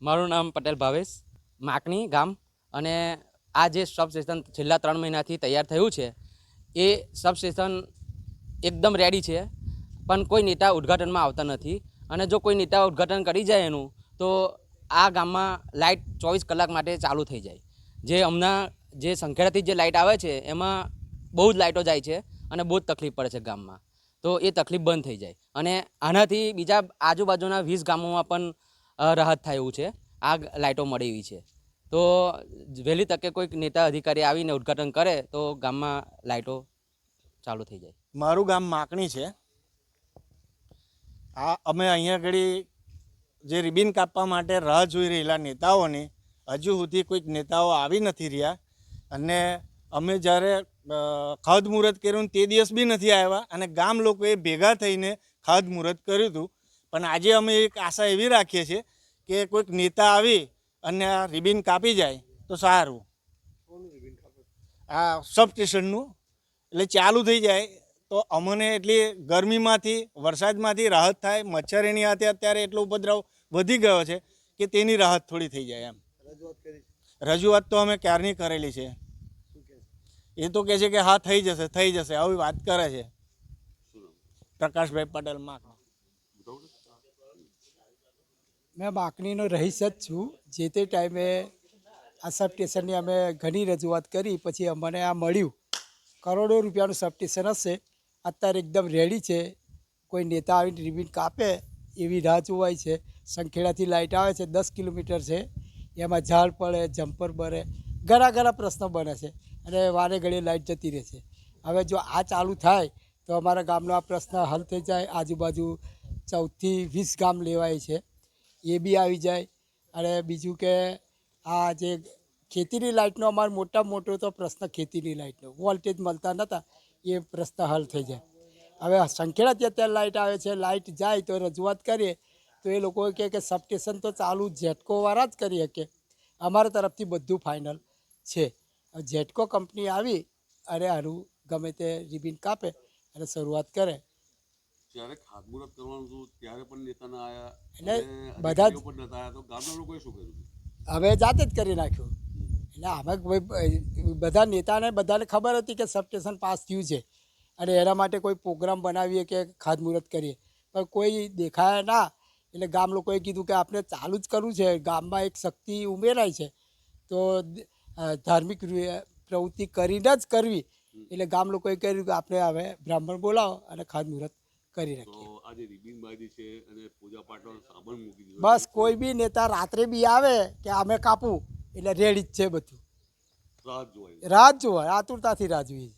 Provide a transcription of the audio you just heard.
મારું નામ પટેલ ભાવેશ, માકણી ગામ. અને આ જે સબસ્ટેશન છેલ્લા 3 મહિનાથી તૈયાર થયું છે એ સબસ્ટેશન એકદમ રેડી છે, પણ કોઈ નેતા ઉદ્ઘાટનમાં આવતા નથી. અને જો કોઈ નેતા ઉદ્ઘાટન કરી જાય એનું, તો આ ગામમાં લાઇટ 24 કલાક માટે ચાલુ થઈ જાય. જે હમણાં જે સંખેડાથી જે લાઇટ આવે છે એમાં બહુ જ લાઇટો જાય છે અને બહુ જ તકલીફ પડે છે ગામમાં. તો એ તકલીફ બંધ થઈ જાય અને આનાથી બીજા આજુબાજુના 20 ગામોમાં પણ રાહત થાય એવું છે. આ લાઇટો મળે એવી છે. તો વહેલી તકે કોઈક નેતા અધિકારી આવીને ઉદ્ઘાટન કરે તો ગામમાં લાઇટો ચાલુ થઈ જાય. મારું ગામ માકણી છે. અમે અહીંયા આગળ જે રિબિન કાપવા માટે રાહ જોઈ રહેલા નેતાઓને હજુ સુધી કોઈક નેતાઓ આવી નથી રહ્યા. અને અમે જ્યારે ખાતમુહૂર્ત કર્યું તે દિવસ બી નથી આવ્યા અને ગામ લોકોએ ભેગા થઈને ખાતમુહૂર્ત કર્યું હતું. પણ આજે અમે એક આશા એવી રાખીએ છીએ કે કોઈક નેતા આવી અને આ રિબિન કાપી જાય તો સારું. આ સબસ્ટેશનનું એટલે ચાલુ થઈ જાય તો અમને એટલી ગરમીમાંથી વરસાદમાંથી રાહત થાય. મચ્છરેની હાથે અત્યારે એટલો ઉપદ્રવ વધી ગયો છે કે તેની રાહત થોડી થઈ જાય. એમ રજૂઆત તો અમે ક્યારની કરેલી છે. એ તો કહે છે કે હા થઈ જશે આવી વાત કરે છે. પ્રકાશભાઈ પટેલ માકણો. મેં માકણીનો રહીશ જ છું. જે તે ટાઈમે આ સબસ્ટેશનની અમે ઘણી રજૂઆત કરી, પછી અમને આ મળ્યું. કરોડો રૂપિયાનું સબસ્ટેશન હશે, અત્યારે એકદમ રેડી છે. કોઈ નેતા આવીને રિબિન કાપે એવી રાહ જોવાય છે. સંખેડાથી લાઇટ આવે છે, 10 કિલોમીટર છે. એમાં ઝાડ પડે, જમ્પર બરે, ઘણા પ્રશ્નો બને છે અને વારે ઘડીએ લાઇટ જતી રહે છે. હવે જો આ ચાલુ થાય તો અમારા ગામનો આ પ્રશ્ન હલ થઈ જાય. આજુબાજુ 14 થી 20 ગામ લેવાય છે, એ બી આવી જાય. અને બીજું કે આ જે ખેતીની લાઇટનો અમારો મોટામાં મોટો તો પ્રશ્ન ખેતીની લાઇટનો વોલ્ટેજ મળતા નહોતા, એ પ્રશ્ન હલ થઈ જાય. હવે સંખેડાથી અત્યારે લાઇટ આવે છે, લાઇટ જાય તો રજૂઆત કરીએ તો એ લોકો કહે કે સબસ્ટેશન તો ચાલુ જેટકોવાળા જ કરી શકે. અમારા તરફથી બધું ફાઇનલ છે. જેટકો કંપની આવી અને આનું ગમે તે રિબિન કાપે અને શરૂઆત કરે. જ્યારે ખાતમુહૂર્ત કરવાનું હતું ત્યારે પણ નેતા ના આવ્યા એટલે અને બધા અધિકારીઓ પણ નતા આવ્યા, તો ગામના લોકોએ શું કર્યું? હવે જાતે જ કરી નાખ્યું. એટલે અમે બધા નેતાને બધાને ખબર હતી કે સબસ્ટેશન પાસ થયું છે અને એના માટે કોઈ પ્રોગ્રામ બનાવીએ કે ખાતમુહૂર્ત કરીએ, પણ કોઈ દેખાયા ના. એટલે ગામ લોકોએ કીધું કે આપણે ચાલુ જ કરવું છે. ગામમાં એક શક્તિ ઉમેરાય છે તો ધાર્મિક પ્રવૃત્તિ કરીને જ કરવી. એટલે ગામ લોકોએ કહ્યું કે આપણે હવે બ્રાહ્મણ બોલાવો અને ખાતમુહૂર્ત કરી નાખીએ. તો આજે રિબિન બાંધી છે અને પૂજા પાઠનો સામાન મૂકી દીધો. બસ કોઈ બી નેતા રાત્રે બી આવે કે અમે કાપવું એટલે રેડી જ છે બધું. રાહત જોવાય. રાહ જ જોવાય, આતુરતાથી રાહ જોઈએ.